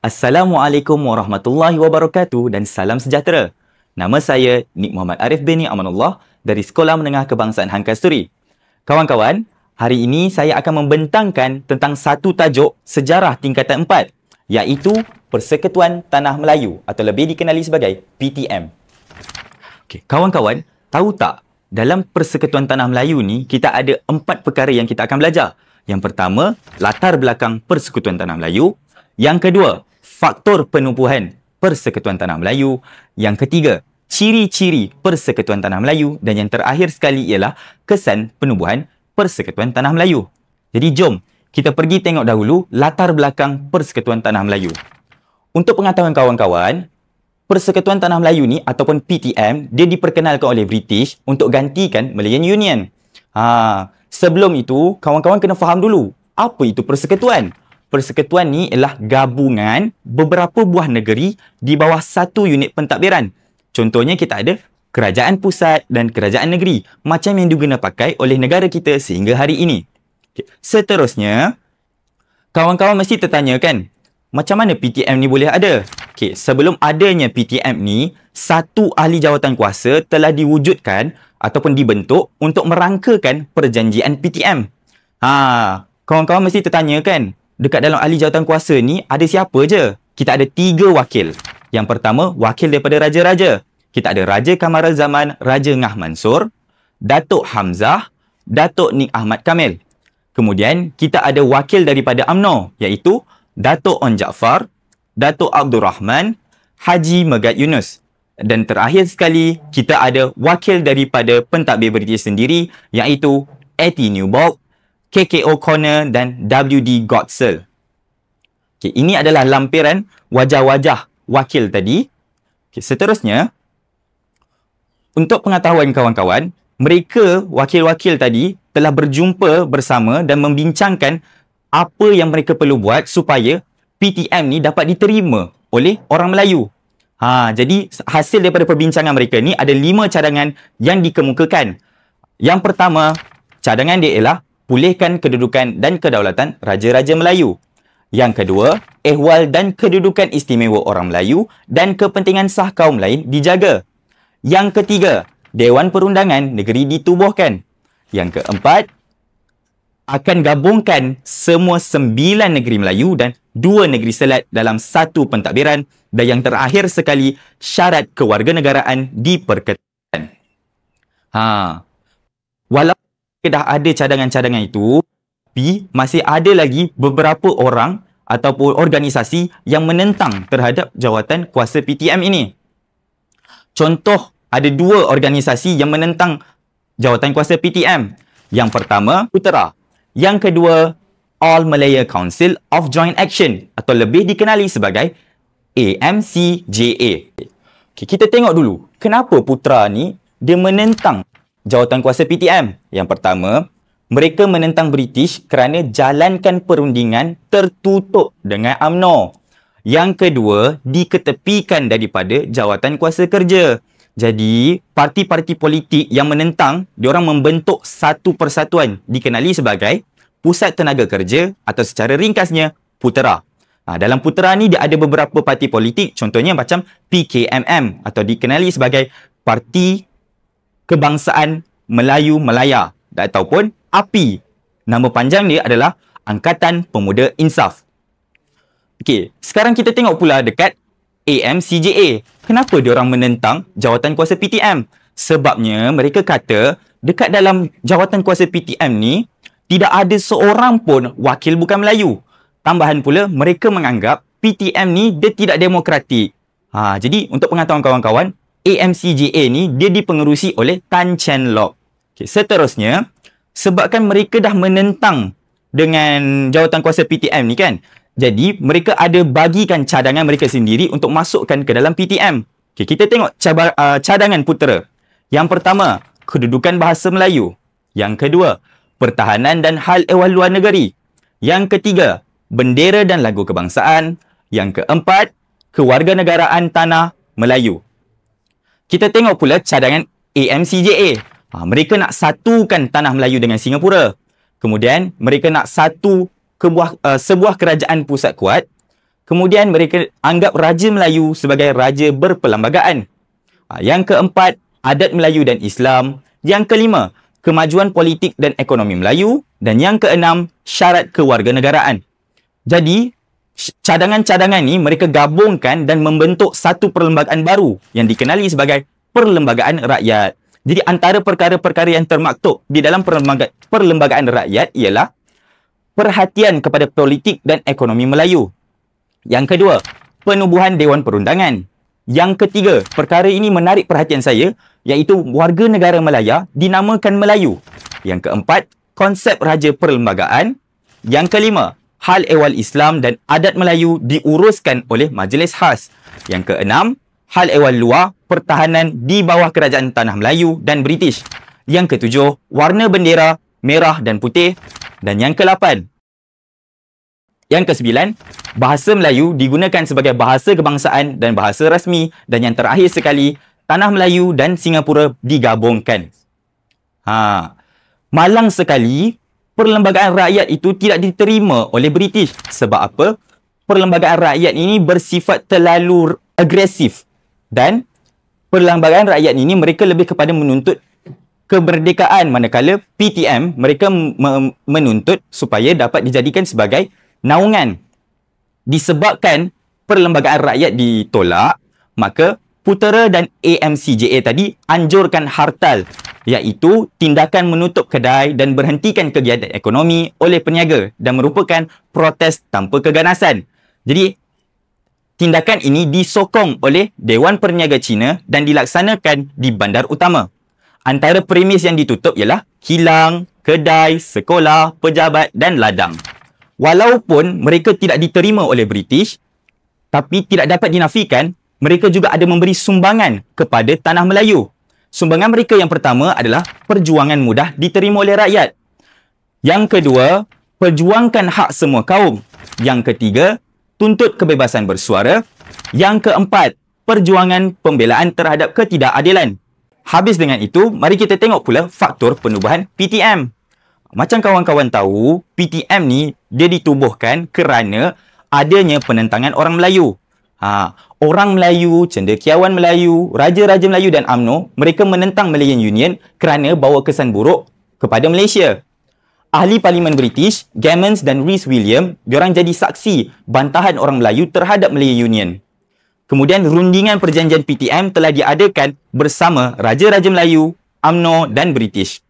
Assalamualaikum warahmatullahi wabarakatuh dan salam sejahtera. Nama saya Nik Muhammad Arif bin Amanullah dari Sekolah Menengah Kebangsaan Han Kasturi. Kawan-kawan, hari ini saya akan membentangkan tentang satu tajuk sejarah tingkatan 4 iaitu Persekutuan Tanah Melayu atau lebih dikenali sebagai PTM. Okey, kawan-kawan, tahu tak dalam Persekutuan Tanah Melayu ni kita ada 4 perkara yang kita akan belajar. Yang pertama, latar belakang Persekutuan Tanah Melayu. Yang kedua, faktor penubuhan Persekutuan Tanah Melayu. Yang ketiga, ciri-ciri Persekutuan Tanah Melayu. Dan yang terakhir sekali ialah kesan penubuhan Persekutuan Tanah Melayu. Jadi jom kita pergi tengok dahulu latar belakang Persekutuan Tanah Melayu. Untuk pengetahuan kawan-kawan, Persekutuan Tanah Melayu ni ataupun PTM, dia diperkenalkan oleh British untuk gantikan Malayan Union. Sebelum itu, kawan-kawan kena faham dulu, apa itu persekutuan? Persekutuan ni ialah gabungan beberapa buah negeri di bawah satu unit pentadbiran. Contohnya kita ada kerajaan pusat dan kerajaan negeri, macam yang diguna pakai oleh negara kita sehingga hari ini. Seterusnya, kawan-kawan mesti tertanya kan, macam mana PTM ni boleh ada? Sebelum adanya PTM ni, satu ahli jawatan kuasa telah diwujudkan ataupun dibentuk untuk merangkakan perjanjian PTM. Kawan-kawan mesti tertanya kan, dekat dalam ahli jawatan kuasa ni ada siapa je? Kita ada 3 wakil. Yang pertama, wakil daripada raja-raja. Kita ada Raja Kamaral Zaman, Raja Ngah Mansur, Datuk Hamzah, Datuk Nik Ahmad Kamil. Kemudian, kita ada wakil daripada UMNO, iaitu Datuk On Jaafar, Datuk Abdul Rahman, Haji Megat Yunus. Dan terakhir sekali, kita ada wakil daripada pentadbir British sendiri, iaitu A.T. Newbold, K.K. O'Connor dan W.D. Godsell. Ini adalah lampiran wajah-wajah wakil tadi. Seterusnya, untuk pengetahuan kawan-kawan, mereka wakil-wakil tadi telah berjumpa bersama dan membincangkan apa yang mereka perlu buat supaya PTM ni dapat diterima oleh orang Melayu. Jadi hasil daripada perbincangan mereka ni ada 5 cadangan yang dikemukakan. Yang pertama, cadangan dia ialah pulihkan kedudukan dan kedaulatan Raja-Raja Melayu. Yang kedua, ehwal dan kedudukan istimewa orang Melayu dan kepentingan sah kaum lain dijaga. Yang ketiga, Dewan Perundangan Negeri ditubuhkan. Yang keempat, akan gabungkan semua 9 negeri Melayu dan 2 negeri Selat dalam satu pentadbiran. Dan yang terakhir sekali, syarat kewarganegaraan diperketatkan. Walaupun dah ada cadangan-cadangan itu, tapi masih ada lagi beberapa orang ataupun organisasi yang menentang terhadap jawatan kuasa PTM ini. Contoh, ada 2 organisasi yang menentang jawatan kuasa PTM. Yang pertama, Putera. Yang kedua, All Malaya Council of Joint Action atau lebih dikenali sebagai AMCJA. Kita tengok dulu, kenapa Putera ni dia menentang jawatan kuasa PTM. Yang pertama, mereka menentang British kerana jalankan perundingan tertutup dengan UMNO. Yang kedua, diketepikan daripada jawatan kuasa kerja. Jadi, parti-parti politik yang menentang, diorang membentuk satu persatuan dikenali sebagai Pusat Tenaga Kerja atau secara ringkasnya Putera. Dalam Putera ni dia ada beberapa parti politik, contohnya macam PKMM atau dikenali sebagai Parti Kebangsaan Melayu Malaya ataupun API. Nama panjang dia adalah Angkatan Pemuda Insaf. Sekarang kita tengok pula dekat AMCJA. Kenapa diorang menentang jawatan kuasa PTM? Sebabnya mereka kata dekat dalam jawatan kuasa PTM ni tidak ada seorang pun wakil bukan Melayu. Tambahan pula mereka menganggap PTM ni dia tidak demokratik. Jadi untuk pengetahuan kawan-kawan, AMCJA ni dia dipengerusi oleh Tan Chen Lock. Seterusnya, sebabkan mereka dah menentang dengan jawatan kuasa PTM ni kan, jadi mereka ada bagikan cadangan mereka sendiri untuk masukkan ke dalam PTM. Kita tengok cadangan Putera. Yang pertama, kedudukan bahasa Melayu. Yang kedua, pertahanan dan hal ehwal luar negeri. Yang ketiga, bendera dan lagu kebangsaan. Yang keempat, kewarganegaraan tanah Melayu. Kita tengok pula cadangan AMCJA. Mereka nak satukan tanah Melayu dengan Singapura. Kemudian, mereka nak sebuah kerajaan pusat kuat. Kemudian mereka anggap Raja Melayu sebagai raja berperlembagaan. Yang keempat, adat Melayu dan Islam. Yang kelima, kemajuan politik dan ekonomi Melayu. Dan yang keenam, syarat kewarganegaraan. Jadi, cadangan-cadangan ni mereka gabungkan dan membentuk satu perlembagaan baru yang dikenali sebagai Perlembagaan Rakyat. Jadi, antara perkara-perkara yang termaktub di dalam Perlembagaan Rakyat ialah perhatian kepada politik dan ekonomi Melayu. Yang kedua, penubuhan Dewan Perundangan. Yang ketiga, perkara ini menarik perhatian saya, iaitu warga negara Malaya dinamakan Melayu. Yang keempat, konsep Raja Perlembagaan. Yang kelima, hal ehwal Islam dan adat Melayu diuruskan oleh Majlis Khas. Yang keenam, hal ehwal luar pertahanan di bawah Kerajaan Tanah Melayu dan British. Yang ketujuh, warna bendera merah dan putih. Dan yang ke-8, yang ke-9, bahasa Melayu digunakan sebagai bahasa kebangsaan dan bahasa rasmi. Dan yang terakhir sekali, Tanah Melayu dan Singapura digabungkan. Malang sekali, Perlembagaan Rakyat itu tidak diterima oleh British. Sebab apa? Perlembagaan Rakyat ini bersifat terlalu agresif. Dan Perlembagaan Rakyat ini mereka lebih kepada menuntut kemerdekaan, manakala PTM mereka menuntut supaya dapat dijadikan sebagai naungan. Disebabkan Perlembagaan Rakyat ditolak, maka Putera dan AMCJA tadi anjurkan hartal, iaitu tindakan menutup kedai dan berhentikan kegiatan ekonomi oleh peniaga dan merupakan protes tanpa keganasan. Jadi, tindakan ini disokong oleh Dewan Perniaga Cina dan dilaksanakan di bandar utama. Antara premis yang ditutup ialah kilang, kedai, sekolah, pejabat dan ladang. Walaupun mereka tidak diterima oleh British, tapi tidak dapat dinafikan, mereka juga ada memberi sumbangan kepada Tanah Melayu. Sumbangan mereka yang pertama adalah perjuangan mudah diterima oleh rakyat. Yang kedua, perjuangkan hak semua kaum. Yang ketiga, tuntut kebebasan bersuara. Yang keempat, perjuangan pembelaan terhadap ketidakadilan. Habis dengan itu, mari kita tengok pula faktor penubuhan PTM. Macam kawan-kawan tahu, PTM ni dia ditubuhkan kerana adanya penentangan orang Melayu. Orang Melayu, cendekiawan Melayu, raja-raja Melayu dan UMNO, mereka menentang Malayan Union kerana bawa kesan buruk kepada Malaysia. Ahli Parlimen British, Gammons dan Rhys William, diorang jadi saksi bantahan orang Melayu terhadap Malayan Union. Kemudian rundingan perjanjian PTM telah diadakan bersama Raja-Raja Melayu, UMNO dan British.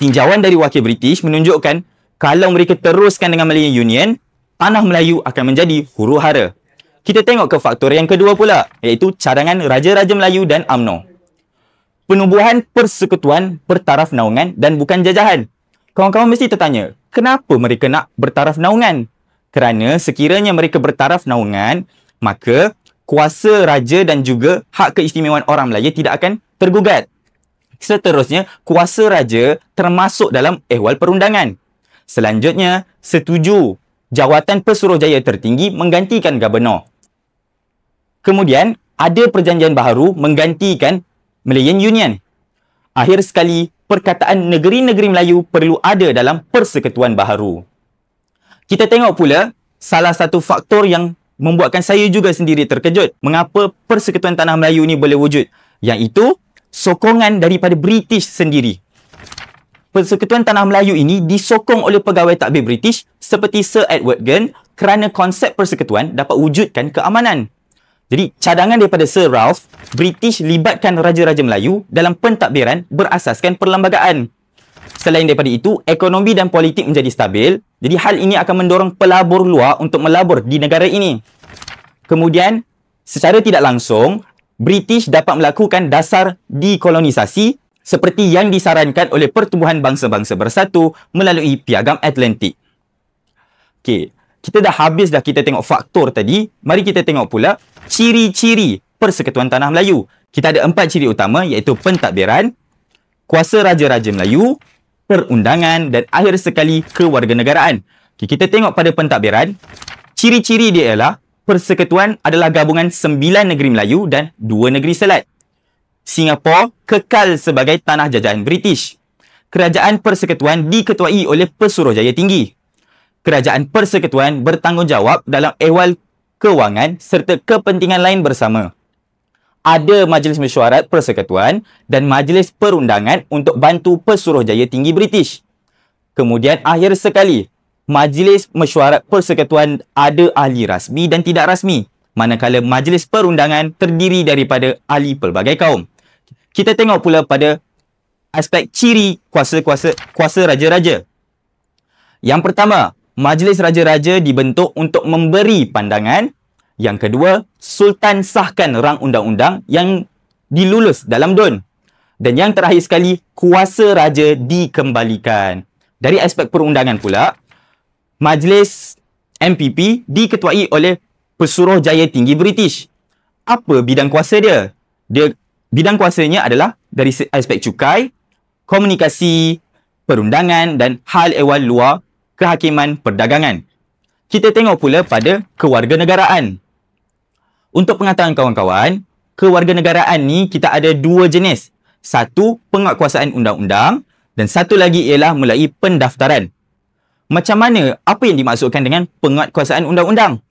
Tinjauan dari wakil British menunjukkan kalau mereka teruskan dengan Malayan Union, Tanah Melayu akan menjadi huru-hara. Kita tengok ke faktor yang kedua pula, iaitu cadangan Raja-Raja Melayu dan UMNO. Penubuhan persekutuan bertaraf naungan dan bukan jajahan. Kawan-kawan mesti tertanya, kenapa mereka nak bertaraf naungan? Kerana sekiranya mereka bertaraf naungan, maka kuasa raja dan juga hak keistimewaan orang Melayu tidak akan tergugat. Seterusnya, kuasa raja termasuk dalam ehwal perundangan. Selanjutnya, setuju jawatan Pesuruhjaya tertinggi menggantikan Gubernur. Kemudian, ada perjanjian baharu menggantikan Malayan Union. Akhir sekali, perkataan negeri-negeri Melayu perlu ada dalam persekutuan baharu. Kita tengok pula salah satu faktor yang membuatkan saya juga sendiri terkejut. Mengapa persekutuan Tanah Melayu ni boleh wujud? Iaitu sokongan daripada British sendiri. Persekutuan Tanah Melayu ini disokong oleh pegawai takbir British seperti Sir Edward Gunn kerana konsep persekutuan dapat wujudkan keamanan. Jadi, cadangan daripada Sir Ralph, British libatkan Raja-Raja Melayu dalam pentadbiran berasaskan perlembagaan. Selain daripada itu, ekonomi dan politik menjadi stabil. Jadi, hal ini akan mendorong pelabur luar untuk melabur di negara ini. Kemudian, secara tidak langsung, British dapat melakukan dasar dekolonisasi seperti yang disarankan oleh Pertubuhan Bangsa-Bangsa Bersatu melalui Piagam Atlantik. Okey, kita dah habis dah kita tengok faktor tadi. Mari kita tengok pula ciri-ciri Persekutuan Tanah Melayu. Kita ada 4 ciri utama iaitu pentadbiran, kuasa Raja-Raja Melayu, perundangan dan akhir sekali kewarganegaraan. Okay, kita tengok pada pentadbiran. Ciri-ciri dia ialah Persekutuan adalah gabungan 9 negeri Melayu dan 2 negeri Selat. Singapura kekal sebagai tanah jajahan British. Kerajaan Persekutuan diketuai oleh Pesuruhjaya Tinggi. Kerajaan Persekutuan bertanggungjawab dalam ehwal kewangan serta kepentingan lain bersama. Ada Majlis Mesyuarat Persekutuan dan Majlis Perundangan untuk bantu Pesuruhjaya Tinggi British. Kemudian akhir sekali, Majlis Mesyuarat Persekutuan ada ahli rasmi dan tidak rasmi, manakala Majlis Perundangan terdiri daripada ahli pelbagai kaum. Kita tengok pula pada aspek ciri kuasa raja-raja. Yang pertama, Majlis Raja-Raja dibentuk untuk memberi pandangan. Yang kedua, Sultan sahkan rang undang-undang yang dilulus dalam DUN. Dan yang terakhir sekali, kuasa raja dikembalikan. Dari aspek perundangan pula, Majlis MPP diketuai oleh Pesuruhjaya Tinggi British. Apa bidang kuasa dia? Bidang kuasanya adalah dari aspek cukai, komunikasi, perundangan dan hal ehwal luar, kehakiman, perdagangan. Kita tengok pula pada kewarganegaraan. Untuk pengetahuan kawan-kawan, kewarganegaraan ni kita ada dua jenis. Satu, penguatkuasaan undang-undang dan satu lagi ialah melalui pendaftaran. Macam mana? Apa yang dimaksudkan dengan penguatkuasaan undang-undang?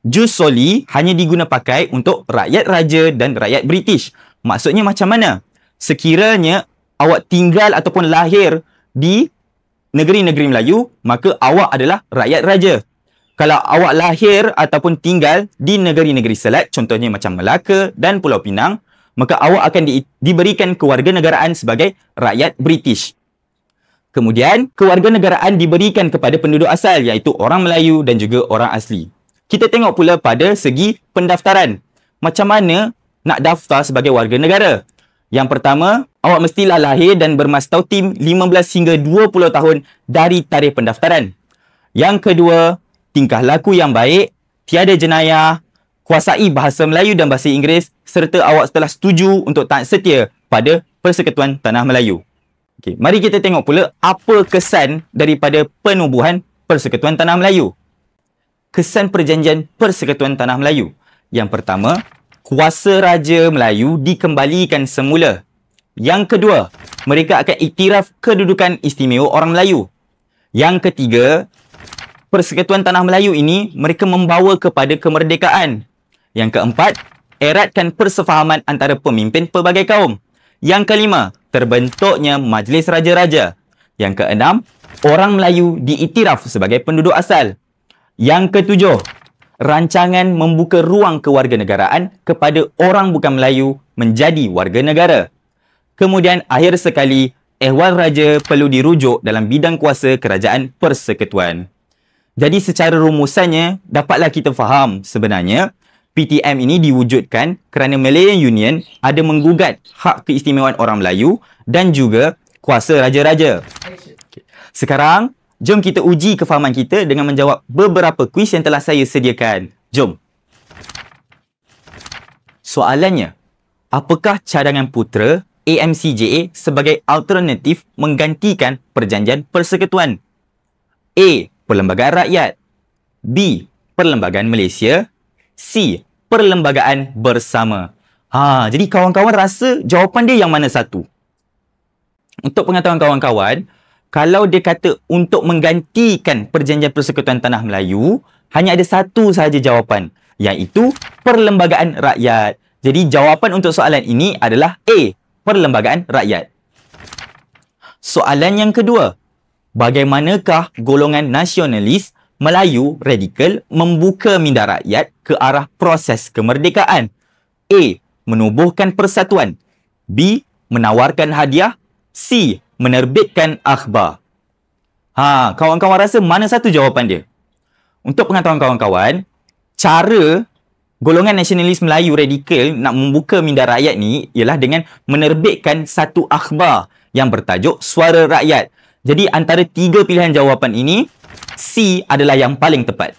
Jus soli hanya diguna pakai untuk rakyat raja dan rakyat British. Maksudnya macam mana? Sekiranya awak tinggal ataupun lahir di negeri-negeri Melayu, maka awak adalah rakyat raja. Kalau awak lahir ataupun tinggal di negeri-negeri Selat, contohnya macam Melaka dan Pulau Pinang, maka awak akan diberikan kewarganegaraan sebagai rakyat British. Kemudian, kewarganegaraan diberikan kepada penduduk asal iaitu orang Melayu dan juga orang asli. Kita tengok pula pada segi pendaftaran. Macam mana nak daftar sebagai warga negara? Yang pertama, awak mestilah lahir dan bermastautim 15 hingga 20 tahun dari tarikh pendaftaran. Yang kedua, tingkah laku yang baik, tiada jenayah, kuasai bahasa Melayu dan bahasa Inggeris serta awak telah setuju untuk taat setia pada Persekutuan Tanah Melayu. Okey, mari kita tengok pula apa kesan daripada penubuhan Persekutuan Tanah Melayu. Kesan perjanjian Persekutuan Tanah Melayu. Yang pertama, kuasa Raja Melayu dikembalikan semula. Yang kedua, mereka akan iktiraf kedudukan istimewa orang Melayu. Yang ketiga, Persekutuan Tanah Melayu ini mereka membawa kepada kemerdekaan. Yang keempat, eratkan persefahaman antara pemimpin pelbagai kaum. Yang kelima, terbentuknya Majlis Raja-Raja. Yang keenam, orang Melayu diiktiraf sebagai penduduk asal. Yang ketujuh, rancangan membuka ruang kewarganegaraan kepada orang bukan Melayu menjadi warga negara. Kemudian akhir sekali, ehwal raja perlu dirujuk dalam bidang kuasa kerajaan persekutuan. Jadi secara rumusannya, dapatlah kita faham sebenarnya PTM ini diwujudkan kerana Malayan Union ada menggugat hak keistimewaan orang Melayu dan juga kuasa raja-raja. Sekarang, jom kita uji kefahaman kita dengan menjawab beberapa kuis yang telah saya sediakan. Jom. Soalannya, apakah cadangan putera AMCJA sebagai alternatif menggantikan Perjanjian Persekutuan? A. Perlembagaan Rakyat. B. Perlembagaan Malaysia. C. Perlembagaan Bersama. Jadi kawan-kawan rasa jawapan dia yang mana satu? Untuk pengetahuan kawan-kawan, kalau dia kata untuk menggantikan Perjanjian Persekutuan Tanah Melayu, hanya ada satu sahaja jawapan, iaitu Perlembagaan Rakyat. Jadi jawapan untuk soalan ini adalah A. Perlembagaan Rakyat. Soalan yang kedua. Bagaimanakah golongan nasionalis Melayu radikal membuka minda rakyat ke arah proses kemerdekaan? A. Menubuhkan persatuan. B. Menawarkan hadiah. C. Menerbitkan akhbar. Kawan-kawan rasa mana satu jawapan dia? Untuk pengetahuan kawan-kawan, cara golongan nasionalis Melayu radikal nak membuka minda rakyat ni ialah dengan menerbitkan satu akhbar yang bertajuk Suara Rakyat. Jadi antara tiga pilihan jawapan ini, C adalah yang paling tepat.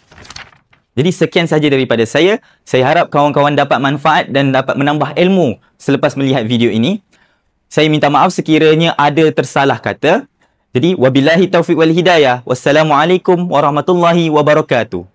Jadi sekian sahaja daripada saya. Saya harap kawan-kawan dapat manfaat dan dapat menambah ilmu selepas melihat video ini. Saya minta maaf sekiranya ada tersalah kata. Jadi wabillahi taufiq wal hidayah. Wassalamualaikum warahmatullahi wabarakatuh.